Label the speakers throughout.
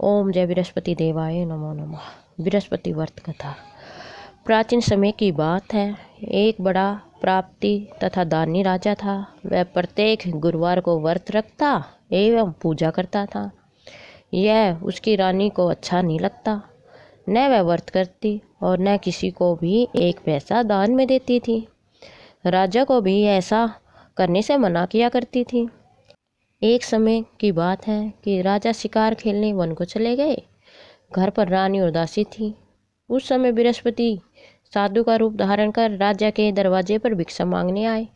Speaker 1: ओम जय बृहस्पति देवाय नमो नमः। बृहस्पति व्रत कथा। प्राचीन समय की बात है। एक बड़ा प्राप्ति तथा दानी राजा था। वह प्रत्येक गुरुवार को व्रत रखता एवं पूजा करता था। यह उसकी रानी को अच्छा नहीं लगता। न वह व्रत करती और न किसी को भी एक पैसा दान में देती थी। राजा को भी ऐसा करने से मना किया करती थी। एक समय की बात है कि राजा शिकार खेलने वन को चले गए। घर पर रानी और दासी थी। उस समय बृहस्पति साधु का रूप धारण कर राजा के दरवाजे पर भिक्षा मांगने आए।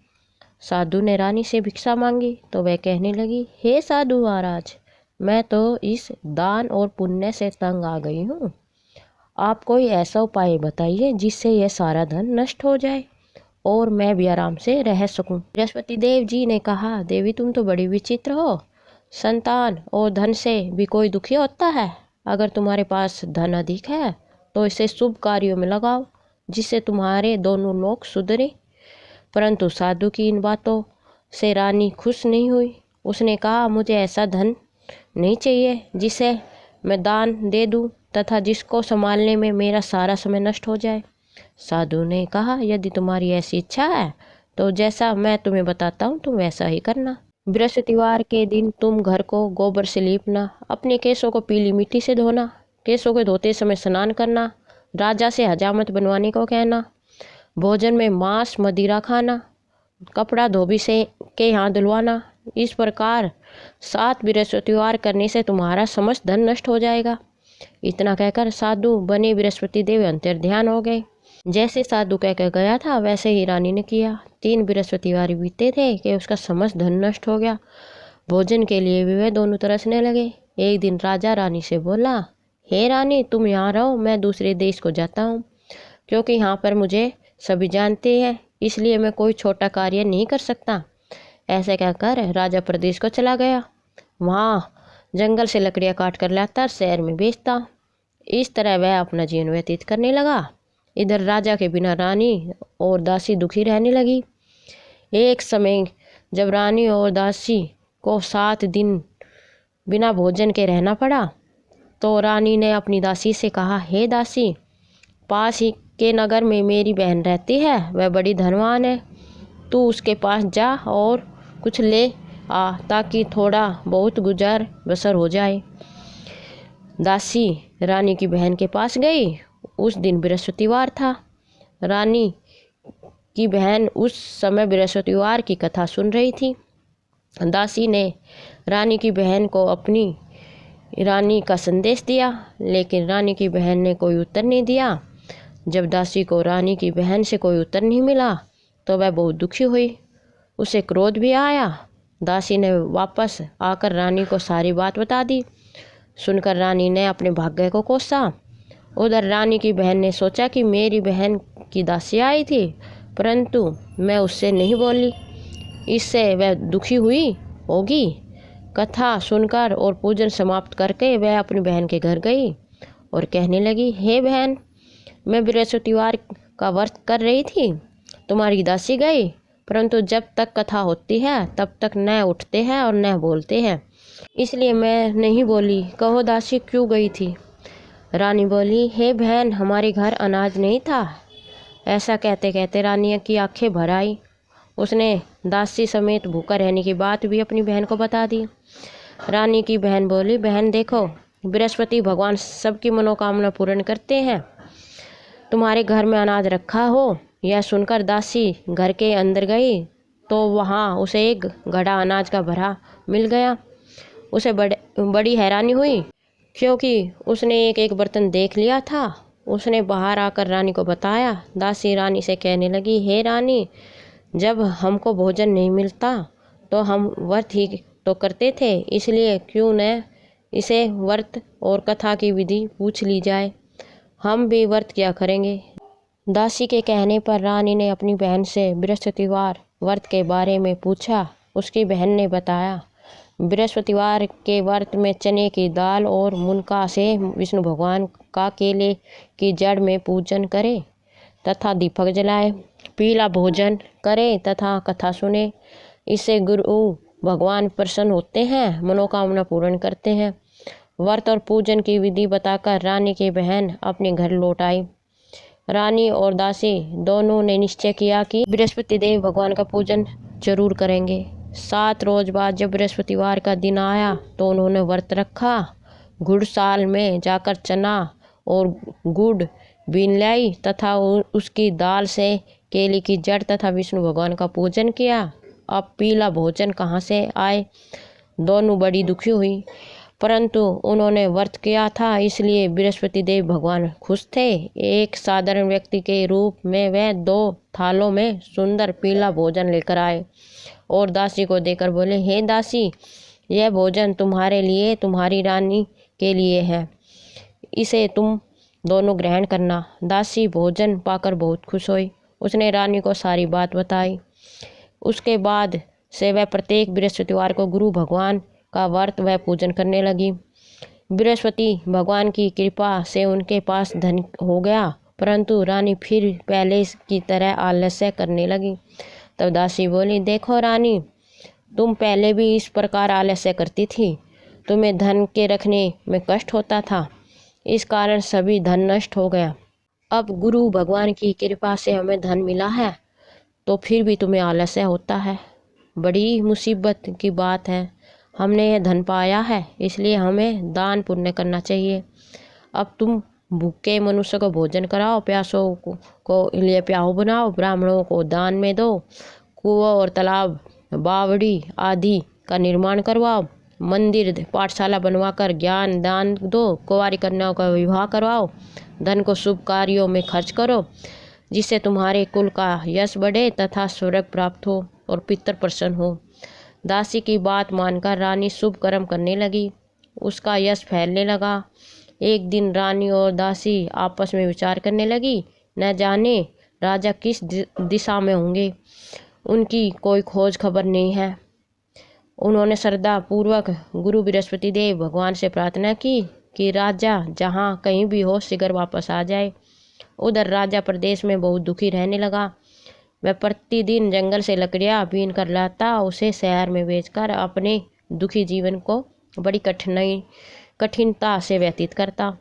Speaker 1: साधु ने रानी से भिक्षा मांगी तो वह कहने लगी, हे साधु महाराज, मैं तो इस दान और पुण्य से तंग आ गई हूँ। आप कोई ऐसा उपाय बताइए जिससे यह सारा धन नष्ट हो जाए और मैं भी आराम से रह सकूं। बृहस्पति देव जी ने कहा, देवी तुम तो बड़ी विचित्र हो। संतान और धन से भी कोई दुखी होता है। अगर तुम्हारे पास धन अधिक है तो इसे शुभ कार्यों में लगाओ जिससे तुम्हारे दोनों लोग सुधरे। परंतु साधु की इन बातों से रानी खुश नहीं हुई। उसने कहा, मुझे ऐसा धन नहीं चाहिए जिसे मैं दान दे दूं तथा जिसको संभालने में मेरा सारा समय नष्ट हो जाए। साधु ने कहा, यदि तुम्हारी ऐसी इच्छा है तो जैसा मैं तुम्हें बताता हूँ तुम वैसा ही करना। बृहस्पतिवार के दिन तुम घर को गोबर से लीपना, अपने केसों को पीली मिट्टी से धोना, केसों को धोते समय स्नान करना, राजा से हजामत बनवाने को कहना, भोजन में मांस मदिरा खाना, कपड़ा धोबी से के हाथ धुलवाना। इस प्रकार 7 बृहस्पतिवार करने से तुम्हारा समस्त धन नष्ट हो जाएगा। इतना कहकर साधु बने बृहस्पति देव अंतर ध्यान हो गए। जैसे साधु कहकर गया था वैसे ही रानी ने किया। 3 बृहस्पतिवार बीते थे कि उसका समस्त धन नष्ट हो गया। भोजन के लिए भी वे दोनों तरसने लगे। एक दिन राजा रानी से बोला, हे रानी तुम यहाँ रहो, मैं दूसरे देश को जाता हूँ, क्योंकि यहाँ पर मुझे सभी जानते हैं, इसलिए मैं कोई छोटा कार्य नहीं कर सकता। ऐसे कहकर राजा प्रदेश को चला गया। वहाँ जंगल से लकड़ियाँ काट कर लाता, शहर में बेचता। इस तरह वह अपना जीवन व्यतीत करने लगा। इधर राजा के बिना रानी और दासी दुखी रहने लगी। एक समय जब रानी और दासी को 7 दिन बिना भोजन के रहना पड़ा तो रानी ने अपनी दासी से कहा, हे दासी, पास ही के नगर में मेरी बहन रहती है, वह बड़ी धनवान है। तू उसके पास जा और कुछ ले आ ताकि थोड़ा बहुत गुजर बसर हो जाए। दासी रानी की बहन के पास गई। उस दिन बृहस्पतिवार था। रानी की बहन उस समय बृहस्पतिवार की कथा सुन रही थी। दासी ने रानी की बहन को अपनी रानी का संदेश दिया, लेकिन रानी की बहन ने कोई उत्तर नहीं दिया। जब दासी को रानी की बहन से कोई उत्तर नहीं मिला तो वह बहुत दुखी हुई। उसे क्रोध भी आया। दासी ने वापस आकर रानी को सारी बात बता दी। सुनकर रानी ने अपने भाग्य को कोसा। उधर रानी की बहन ने सोचा कि मेरी बहन की दासी आई थी, परंतु मैं उससे नहीं बोली, इससे वह दुखी हुई होगी। कथा सुनकर और पूजन समाप्त करके वह अपनी बहन के घर गई और कहने लगी, हे बहन, मैं बृहस्पतिवार का व्रत कर रही थी, तुम्हारी दासी गई, परंतु जब तक कथा होती है तब तक न उठते हैं और न बोलते हैं, इसलिए मैं नहीं बोली। कहो दासी क्यों गई थी? रानी बोली, हे बहन, हमारे घर अनाज नहीं था। ऐसा कहते कहते रानी की आंखें भर आई। उसने दासी समेत भूखा रहने की बात भी अपनी बहन को बता दी। रानी की बहन बोली, बहन देखो, बृहस्पति भगवान सबकी मनोकामना पूर्ण करते हैं। तुम्हारे घर में अनाज रखा हो। यह सुनकर दासी घर के अंदर गई तो वहाँ उसे एक घड़ा अनाज का भरा मिल गया। उसे बड़ी हैरानी हुई क्योंकि उसने एक बर्तन देख लिया था। उसने बाहर आकर रानी को बताया। दासी रानी से कहने लगी, हे रानी, जब हमको भोजन नहीं मिलता तो हम व्रत ही तो करते थे, इसलिए क्यों न इसे व्रत और कथा की विधि पूछ ली जाए, हम भी व्रत किया करेंगे। दासी के कहने पर रानी ने अपनी बहन से बृहस्पतिवार व्रत के बारे में पूछा। उसकी बहन ने बताया, बृहस्पतिवार के व्रत में चने की दाल और मुनका से विष्णु भगवान का केले की जड़ में पूजन करे तथा दीपक जलाए, पीला भोजन करे तथा कथा सुने। इससे गुरु भगवान प्रसन्न होते हैं, मनोकामना पूर्ण करते हैं। व्रत और पूजन की विधि बताकर रानी की बहन अपने घर लौट आई। रानी और दासी दोनों ने निश्चय किया कि बृहस्पति देव भगवान का पूजन जरूर करेंगे। 7 रोज बाद जब बृहस्पतिवार का दिन आया तो उन्होंने व्रत रखा। घुड़साल में जाकर चना और गुड़ बीन लाई तथा उसकी दाल से केले की जड़ तथा विष्णु भगवान का पूजन किया। अब पीला भोजन कहाँ से आए? दोनों बड़ी दुखी हुई, परंतु उन्होंने व्रत किया था इसलिए बृहस्पति देव भगवान खुश थे। एक साधारण व्यक्ति के रूप में वह 2 थालों में सुंदर पीला भोजन लेकर आए और दासी को देकर बोले, हे दासी, यह भोजन तुम्हारे लिए, तुम्हारी रानी के लिए है, इसे तुम दोनों ग्रहण करना। दासी भोजन पाकर बहुत खुश हुई। उसने रानी को सारी बात बताई। उसके बाद से वह प्रत्येक बृहस्पतिवार को गुरु भगवान का व्रत व पूजन करने लगी। बृहस्पति भगवान की कृपा से उनके पास धन हो गया, परंतु रानी फिर पहले की तरह आलस्य करने लगी। तब दासी बोली, देखो रानी, तुम पहले भी इस प्रकार आलस्य करती थी। तुम्हें धन के रखने में कष्ट होता था, इस कारण सभी धन नष्ट हो गया। अब गुरु भगवान की कृपा से हमें धन मिला है तो फिर भी तुम्हें आलस्य होता है। बड़ी मुसीबत की बात है। हमने यह धन पाया है इसलिए हमें दान पुण्य करना चाहिए। अब तुम भूखे मनुष्य को भोजन कराओ, प्यासों को लिए प्याऊ बनाओ, ब्राह्मणों को दान में दो, कुआं और तालाब, बावड़ी आदि का निर्माण करवाओ, मंदिर पाठशाला बनवाकर ज्ञान दान दो, कुंवारी कन्याओं का विवाह करवाओ, धन को शुभ कार्यों में खर्च करो, जिससे तुम्हारे कुल का यश बढ़े तथा स्वर्ग प्राप्त हो और पितर प्रसन्न हो। दासी की बात मानकर रानी शुभ कर्म करने लगी। उसका यश फैलने लगा। एक दिन रानी और दासी आपस में विचार करने लगी, न जाने राजा किस दिशा में होंगे, उनकी कोई खोज खबर नहीं है। उन्होंने श्रद्धा पूर्वक गुरु बृहस्पति देव भगवान से प्रार्थना की कि राजा जहाँ कहीं भी हो शीघ्र वापस आ जाए। उधर राजा प्रदेश में बहुत दुखी रहने लगा। वह प्रतिदिन जंगल से लकड़ियाँ बीन कर लाता, उसे शहर में बेचकर अपने दुखी जीवन को बड़ी कठिनता से व्यतीत करता।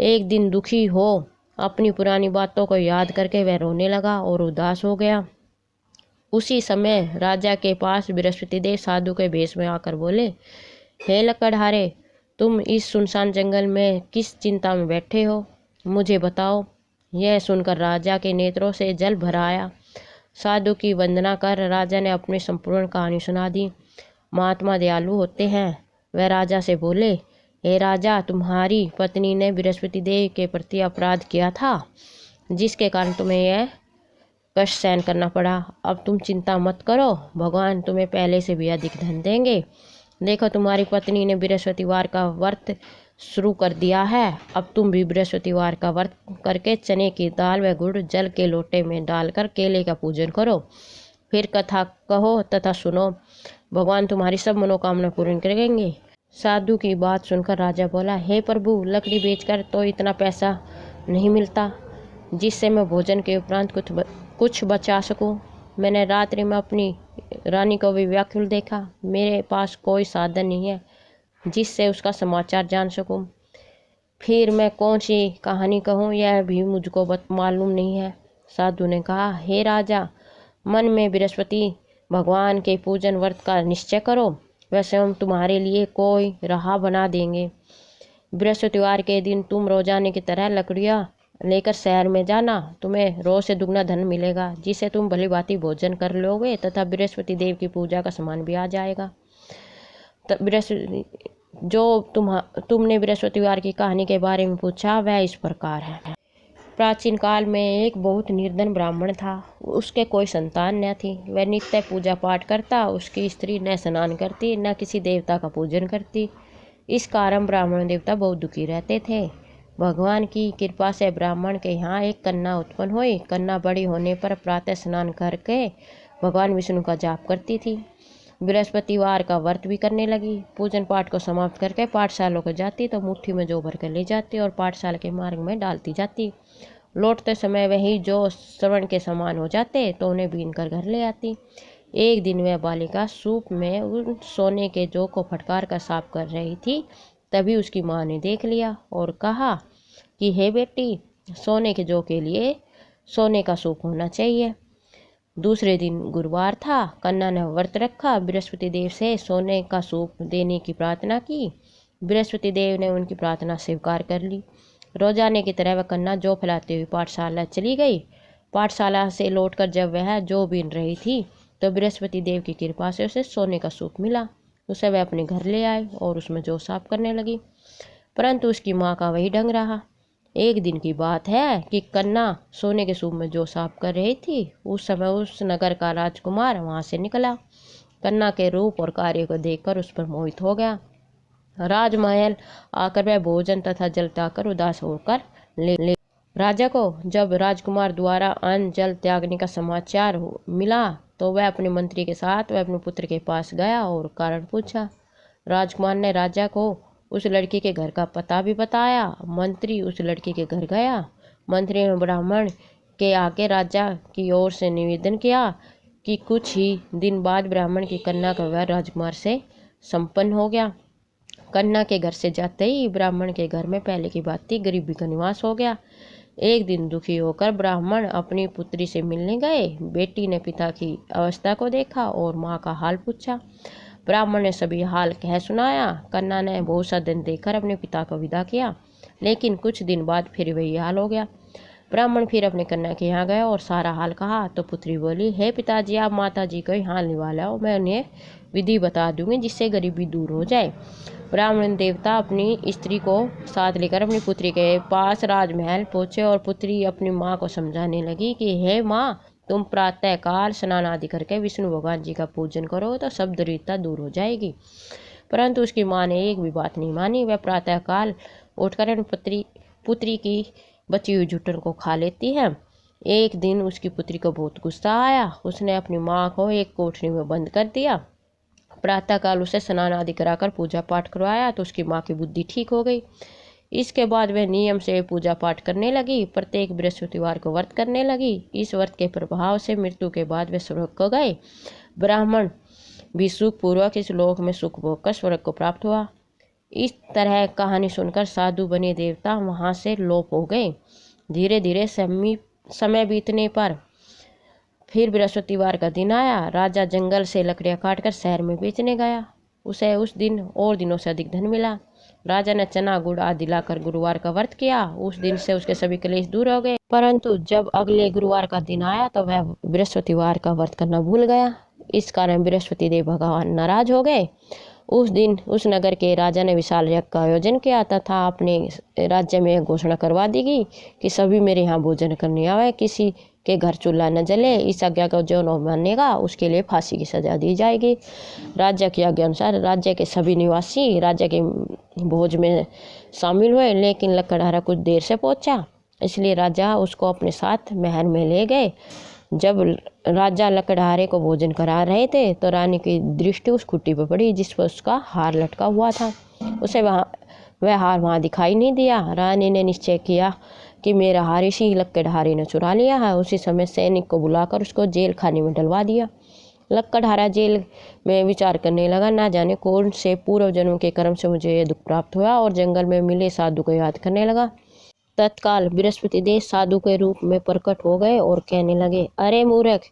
Speaker 1: एक दिन दुखी हो अपनी पुरानी बातों को याद करके वह रोने लगा और उदास हो गया। उसी समय राजा के पास बृहस्पति देव साधु के भेष में आकर बोले, हे लकड़हारे, तुम इस सुनसान जंगल में किस चिंता में बैठे हो, मुझे बताओ। यह सुनकर राजा के नेत्रों से जल भर आया। साधु की वंदना कर राजा ने अपनी संपूर्ण कहानी सुना दी। महात्मा दयालु होते हैं। वह राजा से बोले, हे राजा, तुम्हारी पत्नी ने बृहस्पति देव के प्रति अपराध किया था, जिसके कारण तुम्हें यह कष्ट सहन करना पड़ा। अब तुम चिंता मत करो, भगवान तुम्हें पहले से भी अधिक धन देंगे। देखो, तुम्हारी पत्नी ने बृहस्पतिवार का व्रत शुरू कर दिया है। अब तुम भी बृहस्पतिवार का व्रत करके चने की दाल व गुड़ जल के लोटे में डालकर केले का पूजन करो। फिर कथा कहो तथा सुनो, भगवान तुम्हारी सब मनोकामना पूर्ण करेंगे। साधु की बात सुनकर राजा बोला, हे प्रभु, लकड़ी बेचकर तो इतना पैसा नहीं मिलता जिससे मैं भोजन के उपरांत कुछ बचा सकूं। मैंने रात्रि में अपनी रानी को भी व्याकुल देखा। मेरे पास कोई साधन नहीं है जिससे उसका समाचार जान सकूं। फिर मैं कौन सी कहानी कहूँ, यह भी मुझको मालूम नहीं है। साधु ने कहा, हे राजा, मन में बृहस्पति भगवान के पूजन व्रत का निश्चय करो, वैसे हम तुम्हारे लिए कोई राह बना देंगे। बृहस्पतिवार के दिन तुम रोजाने की तरह लकड़ियाँ लेकर शहर में जाना। तुम्हें रोज से दुगना धन मिलेगा, जिससे तुम भली भांति भोजन कर लोगे तथा बृहस्पति देव की पूजा का सामान भी आ जाएगा। जो तुमने बृहस्पतिवार की कहानी के बारे में पूछा वह इस प्रकार है। प्राचीन काल में एक बहुत निर्धन ब्राह्मण था। उसके कोई संतान न थी। वह नित्य पूजा पाठ करता। उसकी स्त्री न स्नान करती न किसी देवता का पूजन करती। इस कारण ब्राह्मण देवता बहुत दुखी रहते थे। भगवान की कृपा से ब्राह्मण के यहाँ एक कन्या उत्पन्न हुई। कन्या बड़ी होने पर प्रातः स्नान करके भगवान विष्णु का जाप करती थी। बृहस्पतिवार का व्रत भी करने लगी। पूजन पाठ को समाप्त करके पाठशाला को जाती तो मुट्ठी में जौ भर कर ले जाती और पाठशाला के मार्ग में डालती जाती। लौटते समय वही जो श्रवण के समान हो जाते तो उन्हें बीन कर घर ले आती। एक दिन वह बालिका सूप में उन सोने के जौ को फटकार कर साफ कर रही थी। तभी उसकी माँ ने देख लिया और कहा कि हे बेटी, सोने के जौ के लिए सोने का सूप होना चाहिए। दूसरे दिन गुरुवार था। कन्या ने व्रत रखा, बृहस्पति देव से सोने का सूप देने की प्रार्थना की। बृहस्पति देव ने उनकी प्रार्थना स्वीकार कर ली। रोजाने की तरह वह कन्या जौ फैलाते हुए पाठशाला चली गई। पाठशाला से लौटकर जब वह जौ बीन रही थी तो बृहस्पति देव की कृपा से उसे सोने का सूप मिला। उसे वह अपने घर ले आए और उसमें जौ साफ करने लगी, परंतु उसकी माँ का वही ढंग रहा। एक दिन की बात है कि कन्या सोने के सूप में जौ साफ कर रही थी। उस समय उस नगर का राजकुमार वहां से निकला। कन्या के रूप और कार्य को देखकर उस पर मोहित हो गया। राजमहल आकर वह भोजन तथा जल त्याग कर उदास होकर ले राजा को जब राजकुमार द्वारा अन्न जल त्यागने का समाचार मिला तो वह अपने मंत्री के साथ वह अपने पुत्र के पास गया और कारण पूछा। राजकुमार ने राजा को उस लड़की के घर का पता भी बताया। मंत्री उस लड़की के घर गया। मंत्री ने ब्राह्मण के आगे राजा की ओर से निवेदन किया कि कुछ ही दिन बाद ब्राह्मण की कन्या का विवाह राजकुमार से संपन्न हो गया। कन्या के घर से जाते ही ब्राह्मण के घर में पहले की बात थी गरीबी का निवास हो गया। एक दिन दुखी होकर ब्राह्मण अपनी पुत्री से मिलने गए। बेटी ने पिता की अवस्था को देखा और माँ का हाल पूछा। ब्राह्मण ने सभी हाल कह सुनाया। कन्या ने बहुत सा दिन देखकर अपने पिता को विदा किया, लेकिन कुछ दिन बाद फिर वही हाल हो गया। ब्राह्मण फिर अपने कन्या के यहाँ गया और सारा हाल कहा तो पुत्री बोली, हे पिताजी, आप माता जी को ही हाल निभा लाओ, मैं उन्हें विधि बता दूंगी जिससे गरीबी दूर हो जाए। ब्राह्मण देवता अपनी स्त्री को साथ लेकर अपनी पुत्री के पास राजमहल पहुंचे और पुत्री अपनी माँ को समझाने लगी कि हे माँ, तुम प्रातः काल स्नान आदि करके विष्णु भगवान जी का पूजन करो तो सब दरिद्रता दूर हो जाएगी। परंतु उसकी माँ ने एक भी बात नहीं मानी। वह प्रातः काल उठकर अपनी पुत्री की बची हुई जुटन को खा लेती है। एक दिन उसकी पुत्री को बहुत गुस्सा आया। उसने अपनी माँ को एक कोठरी में बंद कर दिया। प्रातःकाल उसे स्नान आदि कराकर पूजा पाठ करवाया तो उसकी माँ की बुद्धि ठीक हो गई। इसके बाद वह नियम से पूजा पाठ करने लगी। प्रत्येक बृहस्पतिवार को व्रत करने लगी। इस व्रत के प्रभाव से मृत्यु के बाद वे स्वर्ग को गए। ब्राह्मण भी सुखपूर्वक इस लोक में सुख भोग कर स्वर्ग को प्राप्त हुआ। इस तरह कहानी सुनकर साधु बने देवता वहां से लोप हो गए। धीरे धीरे समय बीतने पर फिर बृहस्पतिवार का दिन आया। राजा जंगल से लकड़ियां काटकर शहर में बेचने गया। उसे उस दिन और दिनों से अधिक धन मिला। राजा ने चना गुड़ आदि लाकर गुरुवार का व्रत किया। उस दिन से उसके सभी क्लेश दूर हो गए। परंतु जब अगले गुरुवार का दिन आया तो वह बृहस्पतिवार का व्रत करना भूल गया। इस कारण बृहस्पति देव भगवान नाराज हो गए। उस दिन उस नगर के राजा ने विशाल यज्ञ का आयोजन किया तथा अपने राज्य में घोषणा करवा दी गई कि सभी मेरे यहाँ भोजन करने आवे, किसी के घर चूल्हा न जले। इस आज्ञा को जो न मानेगा उसके लिए फांसी की सजा दी जाएगी। राज्य की आज्ञा अनुसार राज्य के सभी निवासी राज्य के भोज में शामिल हुए, लेकिन लकड़हारा कुछ देर से पहुंचा, इसलिए राजा उसको अपने साथ महल में ले गए। जब राजा लकड़हारे को भोजन करा रहे थे तो रानी की दृष्टि उस खुट्टी पर पड़ी जिस पर उसका हार लटका हुआ था। उसे वह हार वहाँ दिखाई नहीं दिया। रानी ने निश्चय किया कि मेरा हार इसी लकड़हारे ने चुरा लिया है। उसी समय सैनिक को बुलाकर उसको जेल खाने में डलवा दिया। लकड़हारा जेल में विचार करने लगा, ना जाने कौन से पूर्व जन्म के कर्म से मुझे यह दुख प्राप्त हुआ, और जंगल में मिले साधु को याद करने लगा। तत्काल बृहस्पति देव साधु के रूप में प्रकट हो गए और कहने लगे, अरे मूर्ख,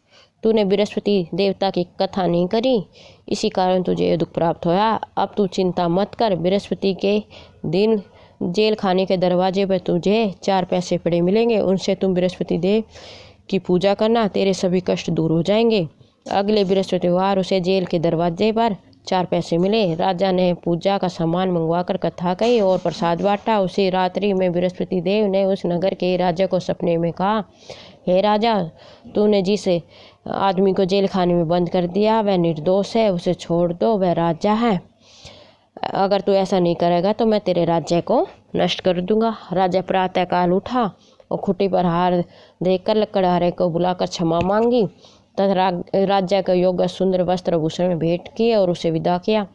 Speaker 1: तूने बृहस्पति देवता की कथा नहीं करी, इसी कारण तुझे यह दुख प्राप्त होया। अब तू चिंता मत कर, बृहस्पति के दिन जेल खाने के दरवाजे पर तुझे 4 पैसे पड़े मिलेंगे, उनसे तुम बृहस्पति देव की पूजा करना, तेरे सभी कष्ट दूर हो जाएंगे। अगले बृहस्पतिवार उसे जेल के दरवाजे पर 4 पैसे मिले। राजा ने पूजा का सामान मंगवाकर कथा कही और प्रसाद बांटा। उसी रात्रि में बृहस्पति देव ने उस नगर के राजा को सपने में कहा, हे राजा, तूने जिस आदमी को जेल खाने में बंद कर दिया वह निर्दोष है, उसे छोड़ दो, वह राजा है। अगर तू ऐसा नहीं करेगा तो मैं तेरे राज्य को नष्ट कर दूंगा। राजा प्रातःकाल उठा और खुट्टी पर हार देखकर लकड़हारे को बुलाकर क्षमा मांगी तथा राज्य का योग्य सुंदर वस्त्र भूषण में भेंट किए और उसे विदा किया।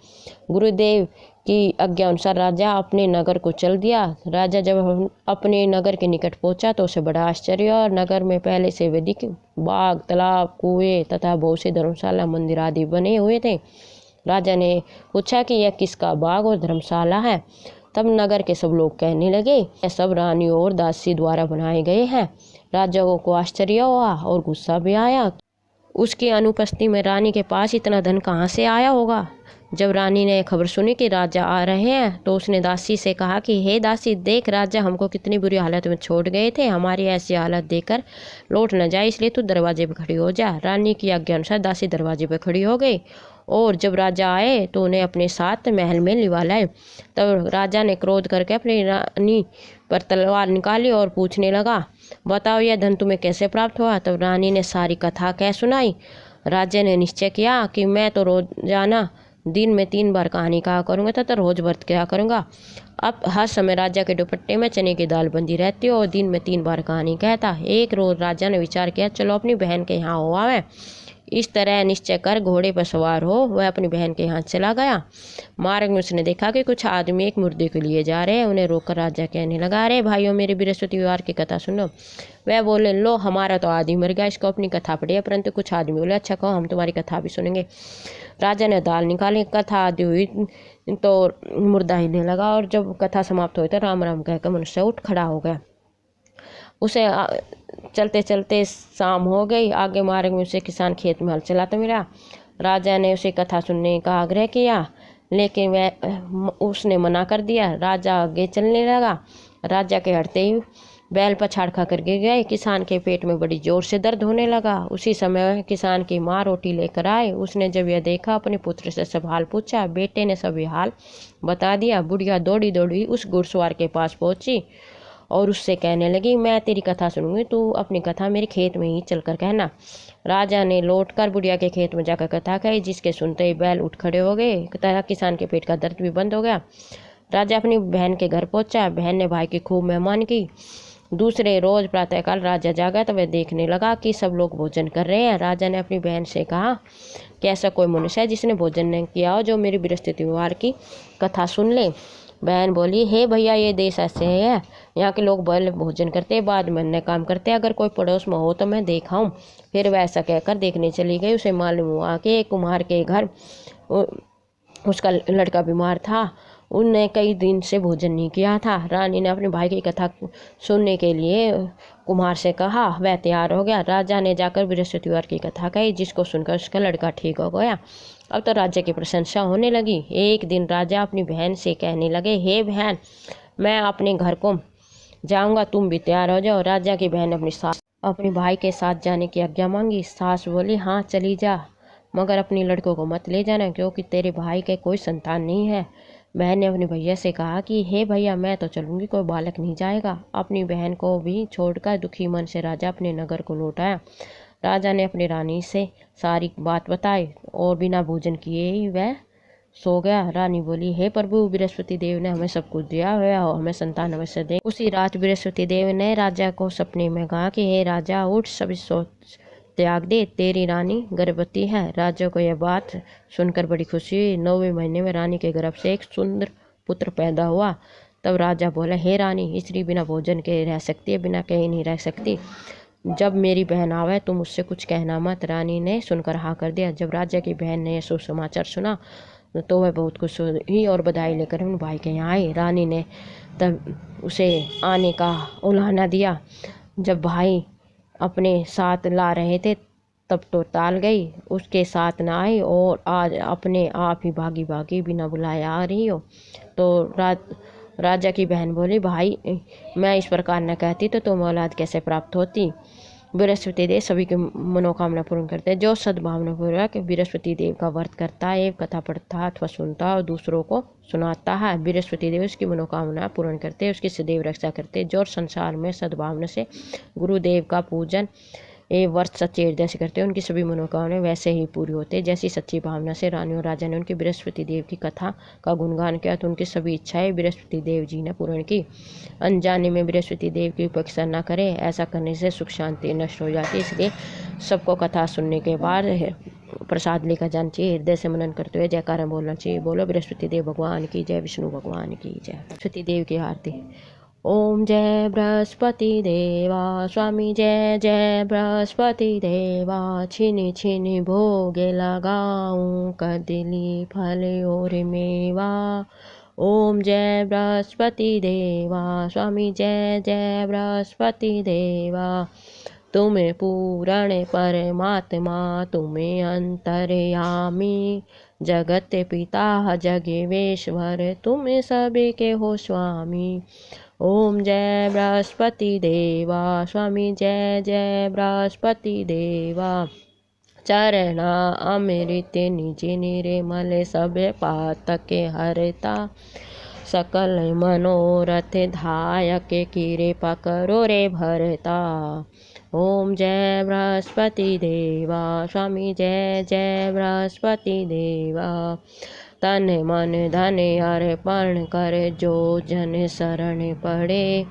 Speaker 1: गुरुदेव की आज्ञा अनुसार राजा अपने नगर को चल दिया। राजा जब अपने नगर के निकट पहुंचा तो उसे बड़ा आश्चर्य, और नगर में पहले से वैदिक बाग, तालाब, कुएं तथा बहुत से धर्मशाला, मंदिर आदि बने हुए थे। राजा ने पूछा कि यह किसका बाग और धर्मशाला है। तब नगर के सब लोग कहने लगे, ये सब रानी और दासी द्वारा बनाए गए हैं। राजा को आश्चर्य हुआ और गुस्सा भी आया। उसकी अनुपस्थिति में रानी के पास इतना धन कहाँ से आया होगा। जब रानी ने खबर सुनी कि राजा आ रहे हैं तो उसने दासी से कहा कि हे दासी, देख राजा हमको कितनी बुरी हालत में छोड़ गए थे, हमारी ऐसी हालत देखकर लौट न जाए, इसलिए तू दरवाजे पे खड़ी हो जा। रानी की आज्ञा अनुसार दासी दरवाजे पे खड़ी हो गई और जब राजा आए तो उन्हें अपने साथ महल में लिवा लाए। तब राजा ने क्रोध करके अपनी रानी पर तलवार निकाली और पूछने लगा, बताओ यह धन तुम्हें कैसे प्राप्त हुआ। तब रानी ने सारी कथा कह सुनाई। राजा ने निश्चय किया कि मैं तो रोजाना दिन में 3 बार कहानी कहा करूँगा तथा रोज व्रत किया करूँगा। अब हर समय राजा के दुपट्टे में चने की दाल बंदी रहती हो और दिन में 3 बार कहानी कहता। एक रोज राजा ने विचार किया, चलो अपनी बहन के यहाँ हो आवे। इस तरह निश्चय कर घोड़े पर सवार हो वह अपनी बहन के यहाँ चला गया। मार्ग में उसने देखा कि कुछ आदमी एक मुर्दे को लिए जा रहे हैं। उन्हें रोककर राजा कहने लगा, अरे भाइयों, मेरे बृहस्पतिवार की कथा सुनो। वह बोले, लो हमारा तो आदमी मर गया, इसको अपनी कथा पढ़िए। परंतु कुछ आदमी बोले, अच्छा कहो, हम तुम्हारी कथा भी सुनेंगे। राजा ने दाल निकाली, कथा आदि हुई तो मुर्दा हिलने लगा और जब कथा समाप्त हुई तो राम राम कहकर मनुष्य उठ खड़ा हो गया। उसे चलते चलते शाम हो गई। आगे मार्ग में उसे किसान खेत में हल चलाता मिला। राजा ने उसे कथा सुनने का आग्रह किया लेकिन उसने मना कर दिया। राजा आगे चलने लगा। राजा के हटते ही बैल पछाड़ खा कर गिर गए। किसान के पेट में बड़ी जोर से दर्द होने लगा। उसी समय किसान की माँ रोटी लेकर आए। उसने जब यह देखा अपने पुत्र से सब हाल पूछा। बेटे ने सभी हाल बता दिया। बुढ़िया दौड़ी दौड़ी उस घुड़सवार के पास पहुंची और उससे कहने लगी, मैं तेरी कथा सुनूंगी, तू अपनी कथा मेरे खेत में ही चलकर कहना। राजा ने लौटकर बुढ़िया के खेत में जाकर कथा कही, जिसके सुनते ही बैल उठ खड़े हो गए तथा किसान के पेट का दर्द भी बंद हो गया। राजा अपनी बहन के घर पहुंचा। बहन ने भाई की खूब मेहमान की। दूसरे रोज प्रातःकाल राजा जागा तो वह देखने लगा कि सब लोग भोजन कर रहे हैं। राजा ने अपनी बहन से कहा कि ऐसा कोई मनुष्य है जिसने भोजन नहीं किया हो, जो मेरी बृहस्पतिवार की कथा सुन ले। बहन बोली, हे भैया, ये देश ऐसे है, यहाँ के लोग पहले भोजन करते हैं बाद में अन्य काम करते हैं। अगर कोई पड़ोस में हो तो मैं देखाऊं। फिर वह ऐसा कहकर देखने चली गई। उसे मालूम हुआ कि एक कुम्हार के घर उसका लड़का बीमार था। उनने कई दिन से भोजन नहीं किया था। रानी ने अपने भाई की कथा सुनने के लिए कुम्हार से कहा। वह तैयार हो गया। राजा ने जाकर बृहस्पतिवार की कथा कही, जिसको सुनकर उसका लड़का ठीक हो गया। अब तो राजा की प्रशंसा होने लगी। एक दिन राजा अपनी बहन से कहने लगे, हे बहन, मैं अपने घर को जाऊंगा, तुम भी तैयार हो जाओ। राजा की बहन अपने भाई के साथ जाने की आज्ञा मांगी। सास बोली, हाँ चली जा, मगर अपनी लड़कों को मत ले जाना, क्योंकि तेरे भाई के कोई संतान नहीं है। बहन ने अपने भैया से कहा कि हे भैया, मैं तो चलूंगी, कोई बालक नहीं जाएगा। अपनी बहन को भी छोड़कर दुखी मन से राजा अपने नगर को लौट आया। राजा ने अपनी रानी से सारी बात बताई और बिना भोजन किए ही वह सो गया। रानी बोली, हे प्रभु, बृहस्पति देव ने हमें सब कुछ दिया हुआ हो, हमें संतान अवश्य दे। उसी रात बृहस्पति देव ने राजा को सपने में कहा कि हे राजा, उठ, सभी सोच त्याग दे, तेरी रानी गर्भवती है। राजा को यह बात सुनकर बड़ी खुशी हुई। 9वें महीने में रानी के गर्भ से एक सुंदर पुत्र पैदा हुआ। तब राजा बोला, हे रानी, स्त्री बिना भोजन के रह सकती है, बिना कहीं नहीं रह सकती। जब मेरी बहन आवे तुम मुझसे कुछ कहना मत। रानी ने सुनकर हाँ कर दिया। जब राजा की बहन ने यह सुसमाचार सुना तो वह बहुत खुश हुई और बधाई लेकर अपने भाई के यहाँ आई। रानी ने तब उसे आने का उलाहना दिया। जब भाई अपने साथ ला रहे थे तब तो टाल गई, उसके साथ ना आई और आज अपने आप ही भागी भागी बिना बुलाए आ रही हो। तो राजा की बहन बोली, भाई, मैं इस प्रकार न कहती तो तुम औलाद कैसे प्राप्त होती। बृहस्पति देव सभी की मनोकामना पूर्ण करते हैं। जो सद्भावना पूर्वक बृहस्पति देव का व्रत करता है, एवं कथा पढ़ता अथवा सुनता और दूसरों को सुनाता है, बृहस्पति देव उसकी मनोकामना पूर्ण करते हैं, उसकी सदैव रक्षा करते हैं। जो संसार में सद्भावना से गुरुदेव का पूजन एवं व्रत सच्चे हृदय से करते हैं, उनकी सभी मनोकामनाएं वैसे ही पूरी होते हैं जैसी सच्ची भावना से रानी और राजा ने उनकी बृहस्पति देव की कथा का गुणगान किया तो उनकी सभी इच्छाएं बृहस्पति देव जी ने पूर्ण की। अनजाने में बृहस्पति देव की उपेक्षा न करें, ऐसा करने से सुख शांति नष्ट हो जाती है। इसलिए सबको कथा सुनने के बाद प्रसाद लेकर जाना चाहिए। हृदय से मनन करते हुए जयकारा बोलना चाहिए। बोलो बृहस्पति देव भगवान की जय, विष्णु भगवान की जय। बृहस्पति देव की आरती। ओम जय बृहस्पति देवा स्वामी, जय जय बृहस्पति देवा। छिनी छिनी भोगे लगाऊं, कदली फल और मेवा। ओम जय बृहस्पति देवा स्वामी जय जय बृहस्पति देवा। तुम्हें पूर्ण परमात्मा तुम्हें अंतर्यामी, जगत पिता जगेश्वर तुम सभी के हो स्वामी। ओम जय बृहस्पति देवा स्वामी जय जय बृहस्पति देवा। चरणा अमृत निज निर्मल सब पातक हरता, सकल मनोरथ धायक कृपा करो रे भरता। ओम जय बृहस्पति देवा स्वामी जय जय बृहस्पति देवा। तन मन धन अर्पण कर जो जन शरण पड़े,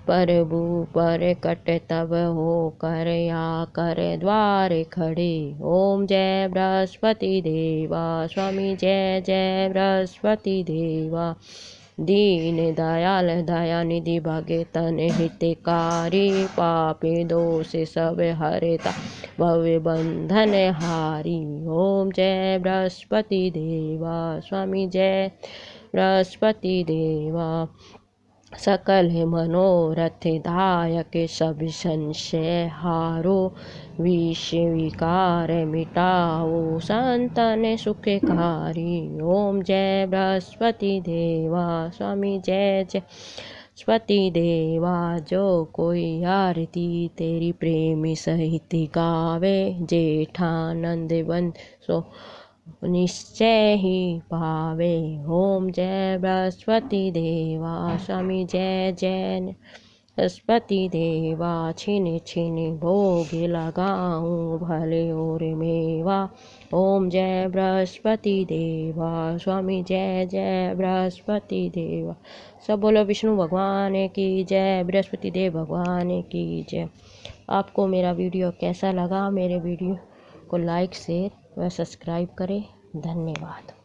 Speaker 1: प्रभु पर कट तब हो कर या कर द्वार खड़े। ओम जय बृहस्पति देवा स्वामी जय जय बृहस्पति देवा। दीन दयाल दया निधि भाग्य तन हितकारी, पापी दोष सब हरता भव बंधन हारी। ओम जय बृहस्पति देवा स्वामी जय बृहस्पति देवा। सकल मनोरथ दायक सब संशय हारो, विष विकार मिटाओ संतन सुखकारी। ओम जय बृहस्पति देवा स्वामी जय जय बृहस्पति देवा। जो कोई आरती तेरी प्रेमी सहित गावे, जेठानंद बंद सो निश्चय ही पावे। ओम जय बृहस्पति देवा स्वामी जय जय बृहस्पति देवा। छिन छिन भोग लगाऊं भले और मेवा। ओम जय बृहस्पति देवा स्वामी जय जय बृहस्पति देवा। सब बोलो विष्णु भगवान की जय, बृहस्पति देव भगवान की जय। आपको मेरा वीडियो कैसा लगा? मेरे वीडियो को लाइक शेयर व सब्सक्राइब करें। धन्यवाद।